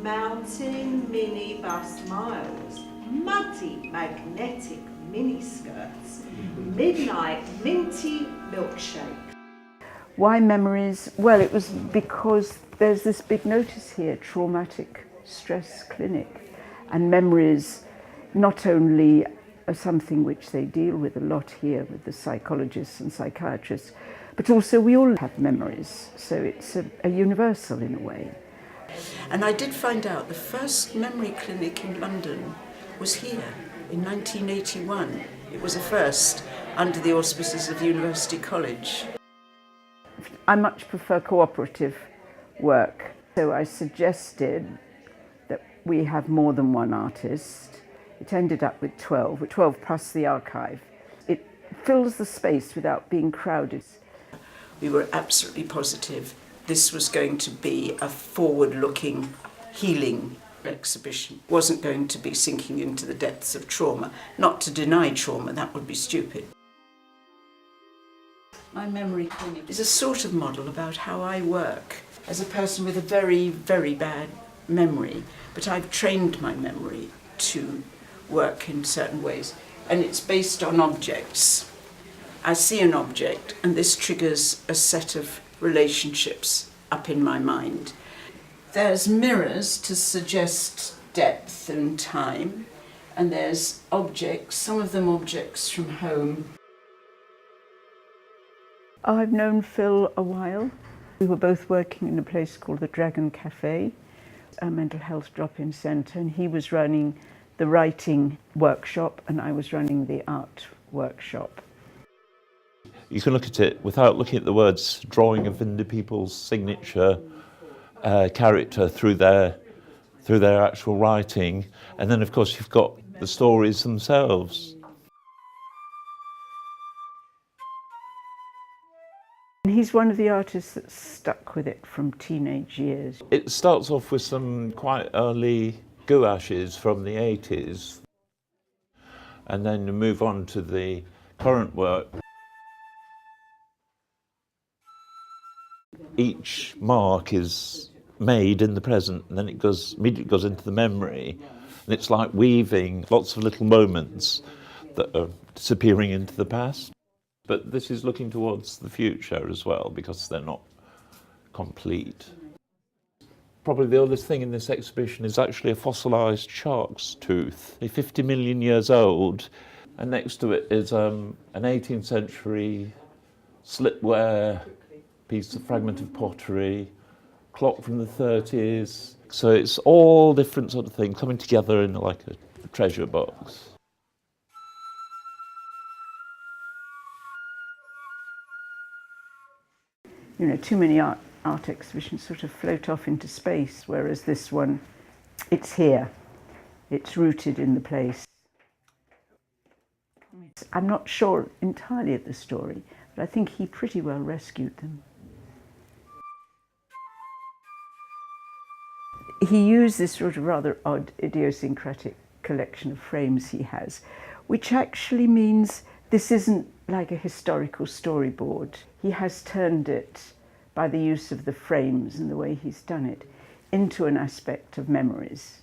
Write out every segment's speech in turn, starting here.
mountain minibus miles, muddy magnetic miniskirts, midnight minty milkshake. Why memories? Well, it was because there's this big notice here, traumatic stress clinic, and memories not only are something which they deal with a lot here with the psychologists and psychiatrists, but also we all have memories, so it's a universal in a way. And I did find out the first memory clinic in London was here in 1981. It was a first under the auspices of University College. I much prefer cooperative work, so I suggested that we have more than one artist. It ended up with 12 plus the archive. It fills the space without being crowded. We were absolutely positive this was going to be a forward-looking, healing exhibition. It wasn't going to be sinking into the depths of trauma. Not to deny trauma, that would be stupid. My memory clinic is a sort of model about how I work as a person with a very, very bad memory, but I've trained my memory to work in certain ways, and it's based on objects. I see an object and this triggers a set of relationships up in my mind. There's mirrors to suggest depth and time, and there's objects, some of them objects from home. I've known Phil a while. We were both working in a place called the Dragon Cafe, a mental health drop-in centre, and he was running the writing workshop and I was running the art workshop. You can look at it without looking at the words, drawing of Vinda people's signature character through their actual writing, and then of course you've got the stories themselves. He's one of the artists that stuck with it from teenage years. It starts off with some quite early gouaches from the 80s, and then you move on to the current work. Each mark is made in the present, and then it immediately goes into the memory, and it's like weaving lots of little moments that are disappearing into the past. But this is looking towards the future as well, because they're not complete. Probably the oldest thing in this exhibition is actually a fossilised shark's tooth, 50 million years old, and next to it is an 18th century slipware fragment of pottery, clock from the 30s. So it's all different sort of things coming together in like a treasure box. You know, too many art exhibitions sort of float off into space, whereas this one, it's here. It's rooted in the place. I'm not sure entirely of the story, but I think he pretty well rescued them. He used this sort of rather odd idiosyncratic collection of frames he has, which actually means this isn't like a historical storyboard. He has turned it, by the use of the frames and the way he's done it, into an aspect of memories.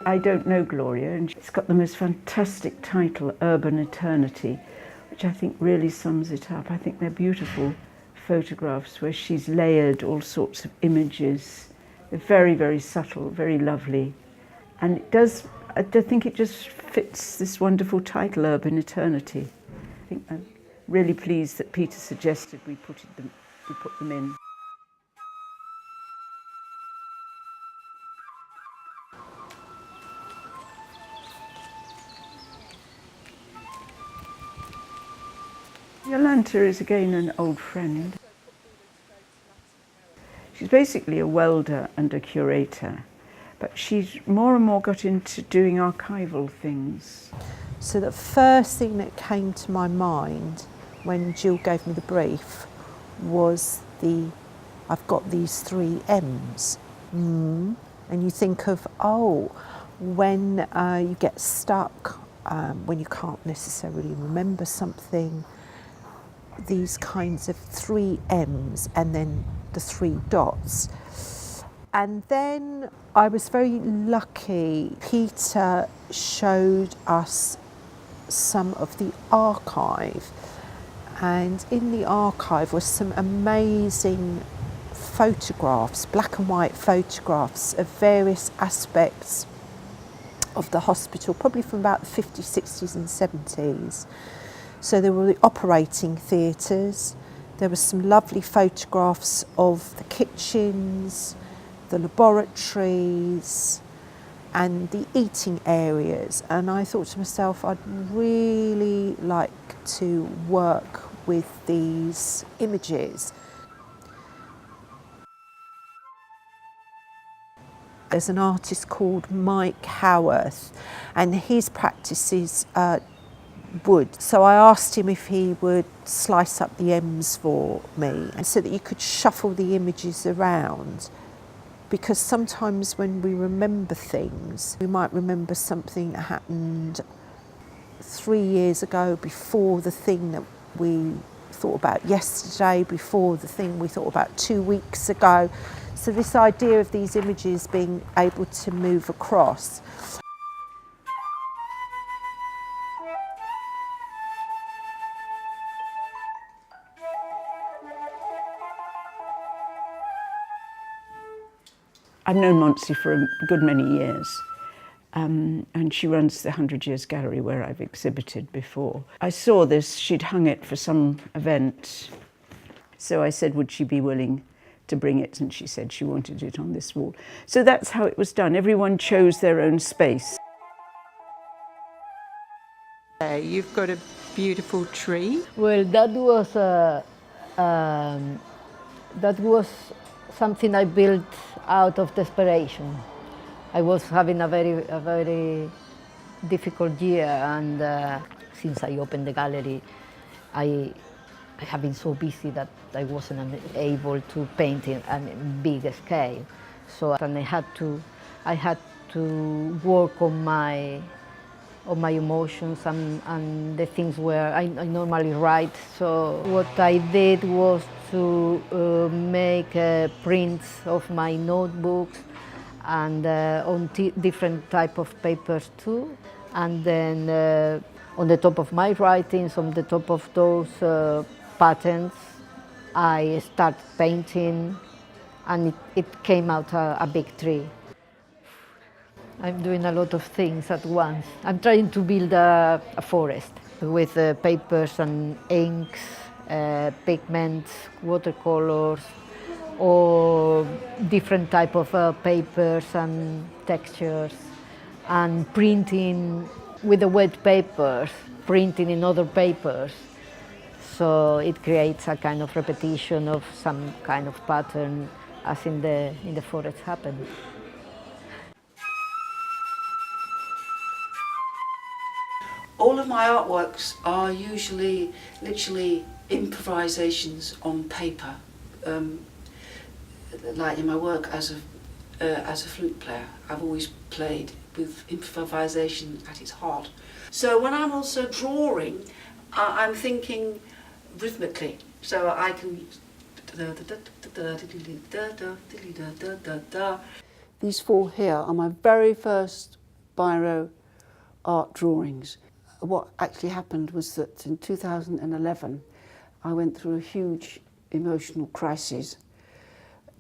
I don't know Gloria, and it's got the most fantastic title, Urban Eternity, which I think really sums it up. I think they're beautiful photographs where she's layered all sorts of images. They're very, very subtle, very lovely. And I think it just fits this wonderful title, Urban Eternity. I think I'm really pleased that Peter suggested we put them in. Jolanta is again an old friend. She's basically a welder and a curator, but she's more and more got into doing archival things. So the first thing that came to my mind when Jill gave me the brief was I've got these 3 M's. And you think of, when you get stuck when you can't necessarily remember something. These kinds of 3 M's and then the 3 dots. And then I was very lucky. Peter showed us some of the archive, and in the archive was some amazing photographs, black and white photographs of various aspects of the hospital, probably from about the 50s, 60s and 70s. So there were the operating theatres, there were some lovely photographs of the kitchens, the laboratories and the eating areas, and I thought to myself I'd really like to work with these images. There's an artist called Mike Howarth, and his practices wood. So I asked him if he would slice up the M's for me, and so that you could shuffle the images around. Because sometimes when we remember things, we might remember something that happened 3 years ago, before the thing that we thought about yesterday, before the thing we thought about 2 weeks ago. So this idea of these images being able to move across. I've known Monty for a good many years, and she runs the 100 Years Gallery where I've exhibited before. I saw this, she'd hung it for some event, so I said would she be willing to bring it, and she said she wanted it on this wall. So that's how it was done. Everyone chose their own space. You've got a beautiful tree. Well, that was something I built out of desperation. I was having a very difficult year, and since I opened the gallery, I have been so busy that I wasn't able to paint in a big scale. So and I had to work on my emotions and the things where I normally write. So what I did was to make prints of my notebooks and on different type of papers too. And then on the top of my writings, on the top of those patterns, I started painting, and it came out a big tree. I'm doing a lot of things at once. I'm trying to build a forest with papers and inks, pigments, watercolors, or different type of papers and textures, and printing with the wet papers, printing in other papers. So it creates a kind of repetition of some kind of pattern, as in the forest happened. All of my artworks are usually literally improvisations on paper. Like in my work as a flute player, I've always played with improvisation at its heart. So when I'm also drawing, I'm thinking rhythmically, so I can. These 4 here are my very first biro art drawings. What actually happened was that in 2011 I went through a huge emotional crisis,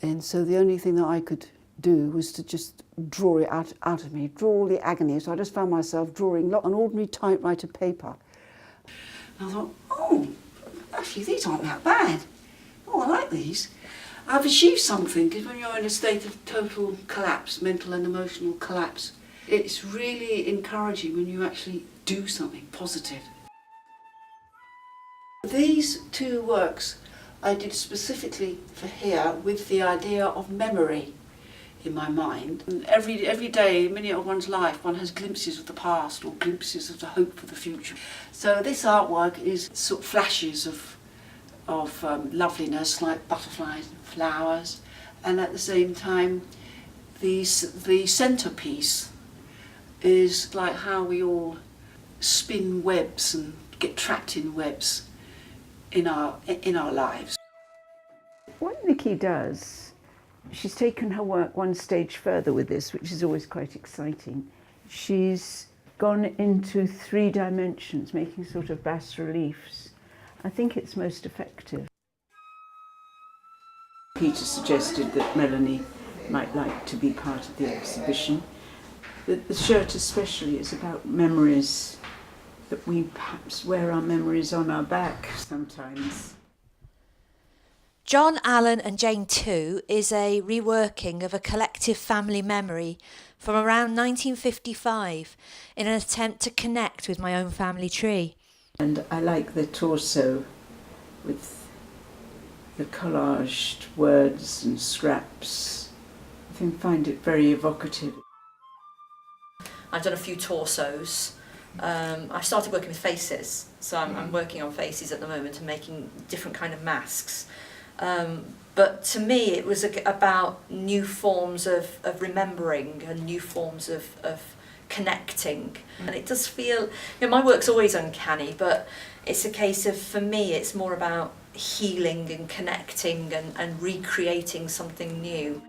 and so the only thing that I could do was to just draw it out of me, draw all the agony. So I just found myself drawing on ordinary typewriter paper. And I thought, oh, actually these aren't that bad. Oh, I like these. I've achieved something, because when you're in a state of total collapse, mental and emotional collapse, it's really encouraging when you actually do something positive. These 2 works I did specifically for here with the idea of memory in my mind. And every day, minute of one's life, one has glimpses of the past or glimpses of the hope for the future. So this artwork is sort of flashes of loveliness, like butterflies and flowers, and at the same time the centrepiece is like how we all spin webs and get trapped in webs in our lives. What Nikki does, she's taken her work one stage further with this, which is always quite exciting. She's gone into 3 dimensions, making sort of bas reliefs. I think it's most effective. Peter suggested that Melanie might like to be part of the exhibition. The shirt especially is about memories, that we perhaps wear our memories on our back sometimes. John, Alan and Jane 2 is a reworking of a collective family memory from around 1955 in an attempt to connect with my own family tree. And I like the torso with the collaged words and scraps. I find it very evocative. I've done a few torsos. I started working with faces, so I'm working on faces at the moment and making different kind of masks. But to me it was about new forms of remembering and new forms of connecting. And it does feel, my work's always uncanny, but it's a case of, for me, it's more about healing and connecting and recreating something new.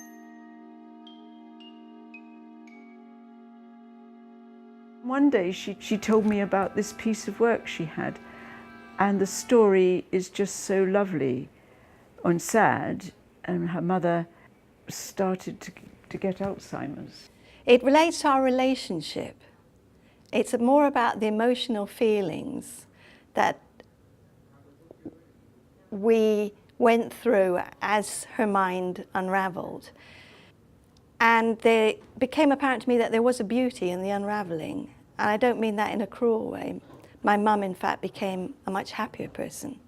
One day she told me about this piece of work she had, and the story is just so lovely and sad, and her mother started to get Alzheimer's. It relates to our relationship. It's more about the emotional feelings that we went through as her mind unravelled. And it became apparent to me that there was a beauty in the unravelling. And I don't mean that in a cruel way. My mum, in fact, became a much happier person.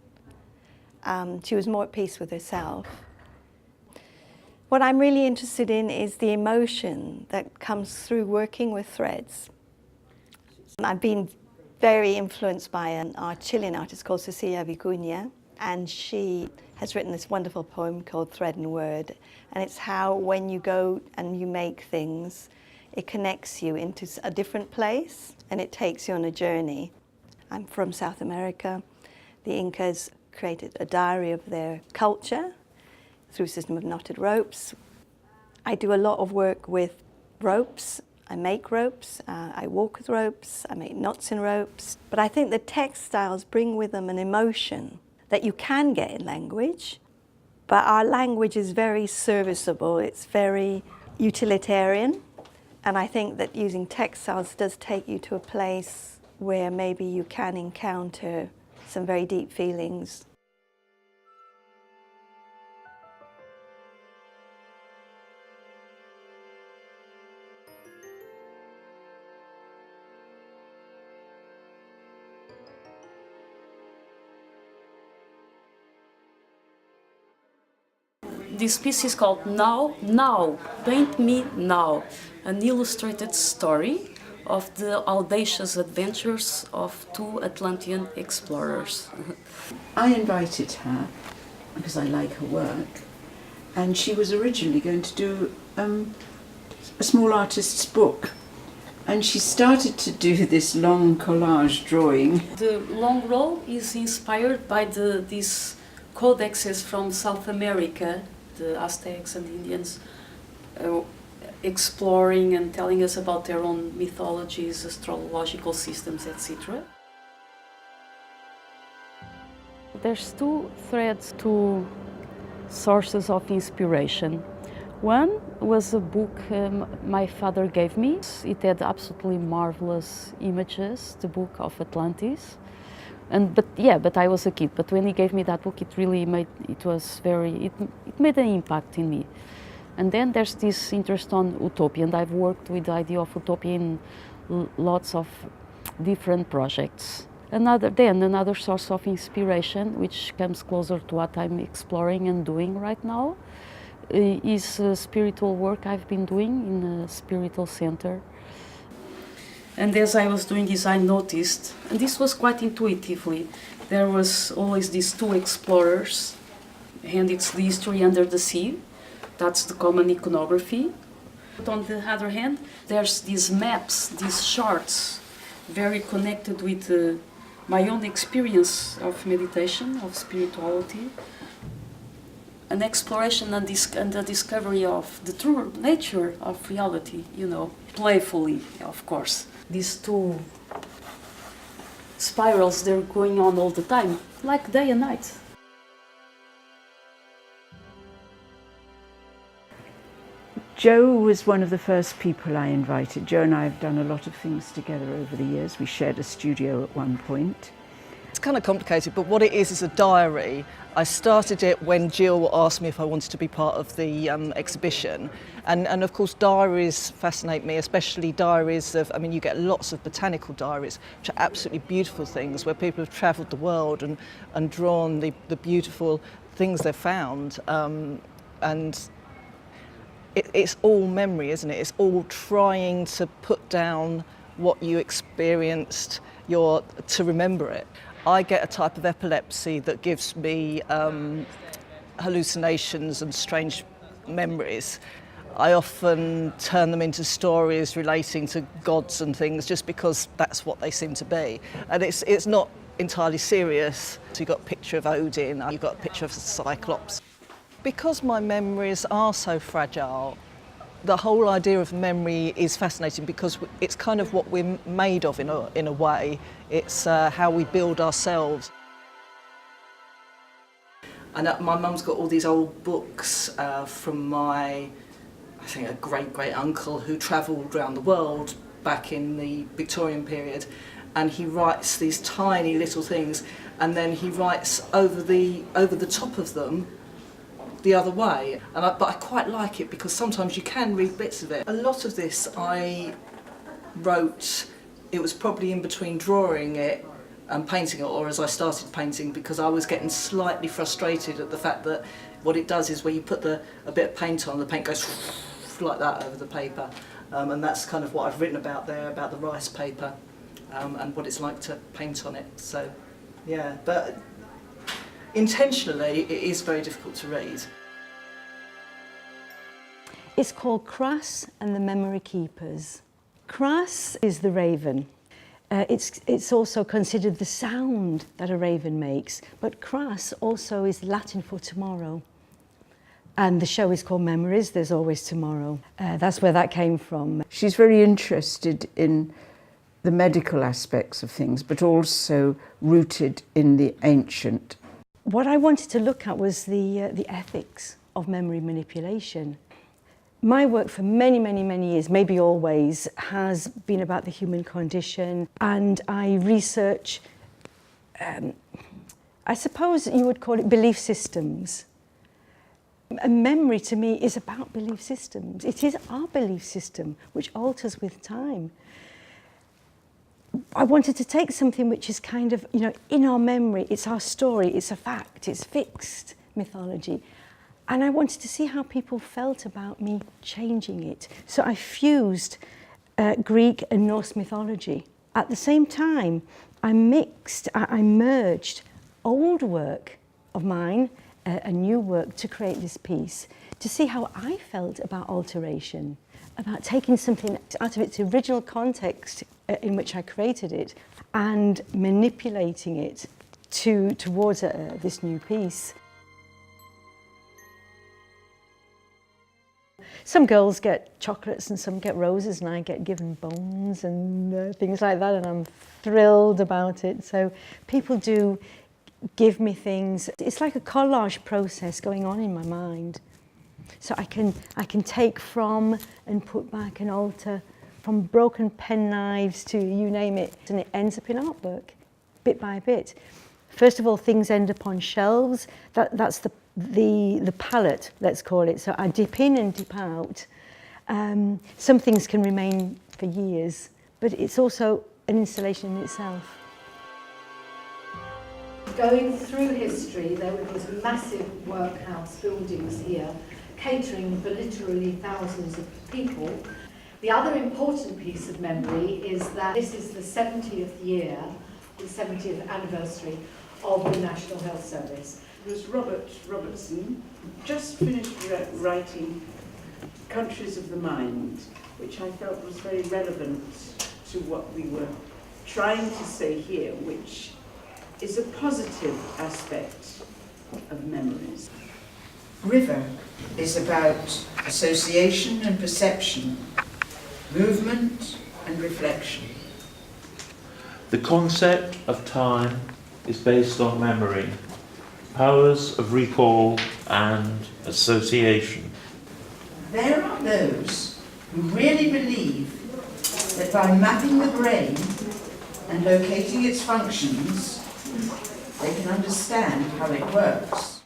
She was more at peace with herself. What I'm really interested in is the emotion that comes through working with threads. I've been very influenced by an Chilean artist called Cecilia Vicuña, and she has written this wonderful poem called Thread and Word. And it's how when you go and you make things, it connects you into a different place and it takes you on a journey. I'm from South America. The Incas created a diary of their culture through a system of knotted ropes. I do a lot of work with ropes. I make ropes, I walk with ropes, I make knots in ropes. But I think the textiles bring with them an emotion that you can get in language, but our language is very serviceable, it's very utilitarian, and I think that using textiles does take you to a place where maybe you can encounter some very deep feelings. This piece is called Now, Paint Me Now, an illustrated story of the audacious adventures of 2 Atlantean explorers. I invited her because I like her work, and she was originally going to do a small artist's book, and she started to do this long collage drawing. The long roll is inspired by these codexes from South America, the Aztecs and Indians, exploring and telling us about their own mythologies, astrological systems, etc. There's 2 threads, 2 sources of inspiration. One was a book my father gave me. It had absolutely marvelous images, the book of Atlantis. But I was a kid. But when he gave me that book, it made an impact in me. And then there's this interest on utopia, and I've worked with the idea of utopia in lots of different projects. Another source of inspiration, which comes closer to what I'm exploring and doing right now, is spiritual work I've been doing in a spiritual center. And as I was doing this, I noticed, and this was quite intuitively, there was always these 2 explorers, and it's the history under the sea. That's the common iconography. But on the other hand, there's these maps, these charts very connected with my own experience of meditation, of spirituality, an exploration and the discovery of the true nature of reality, you know, playfully, of course. These two spirals, they're going on all the time, like day and night. Jo was one of the first people I invited. Jo and I have done a lot of things together over the years. We shared a studio at one point. It's kind of complicated, but what it is a diary. I started it when Jill asked me if I wanted to be part of the exhibition. And of course diaries fascinate me, especially diaries of, I mean, you get lots of botanical diaries, which are absolutely beautiful things, where people have travelled the world and drawn the beautiful things they've found. And it's all memory, isn't it? It's all trying to put down what you experienced to remember it. I get a type of epilepsy that gives me hallucinations and strange memories. I often turn them into stories relating to gods and things just because that's what they seem to be. And it's not entirely serious. So you've got a picture of Odin, you've got a picture of the Cyclops. Because my memories are so fragile, the whole idea of memory is fascinating because it's kind of what we're made of in a way. It's how we build ourselves. And my mum's got all these old books from I think a great uncle who travelled around the world back in the Victorian period, and he writes these tiny little things, and then he writes over the top of them the other way. But I quite like it because sometimes you can read bits of it. A lot of this I wrote, it was probably in between drawing it and painting it, or as I started painting, because I was getting slightly frustrated at the fact that what it does is when you put a bit of paint on, the paint goes like that over the paper. And that's kind of what I've written about there, about the rice paper and what it's like to paint on it. So, yeah, but intentionally it is very difficult to read. It's called Crass and the Memory Keepers. Crass is the raven. It's also considered the sound that a raven makes, but crass also is Latin for tomorrow. And the show is called Memories, There's Always Tomorrow. That's where that came from. She's very interested in the medical aspects of things, but also rooted in the ancient. What I wanted to look at was the ethics of memory manipulation. My work for many years, maybe always, has been about the human condition, and I research, I suppose you would call it belief systems. And memory to me is about belief systems. It is our belief system which alters with time. I wanted to take something which is kind of, you know, in our memory, it's our story, it's a fact, it's fixed mythology. And I wanted to see how people felt about me changing it. So I fused Greek and Norse mythology. At the same time, I merged old work of mine, a new work, to create this piece, to see how I felt about alteration, about taking something out of its original context in which I created it and manipulating it towards this new piece. Some girls get chocolates and some get roses, and I get given bones and things like that, and I'm thrilled about it. So people do give me things. It's like a collage process going on in my mind. So I can take from and put back and alter, from broken pen knives to you name it, and it ends up in artwork, bit by bit. First of all, things end up on shelves. That's the palette, let's call it. So I dip in and dip out. Some things can remain for years, but it's also an installation in itself. Going through history, there were these massive workhouse buildings here, catering for literally thousands of people. The other important piece of memory is that this is the 70th year, the 70th anniversary of the National Health Service. It was Robert Robertson, just finished writing Countries of the Mind, which I felt was very relevant to what we were trying to say here, which is a positive aspect of memories. River is about association and perception, movement and reflection. The concept of time is based on memory, powers of recall and association. There are those who really believe that by mapping the brain and locating its functions, they can understand how it works.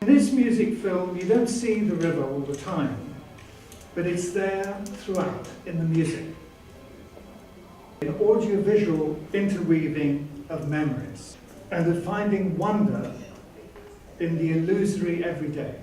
In this music film, you don't see the river all the time, but it's there throughout in the music. An audiovisual interweaving of memories and of finding wonder in the illusory everyday.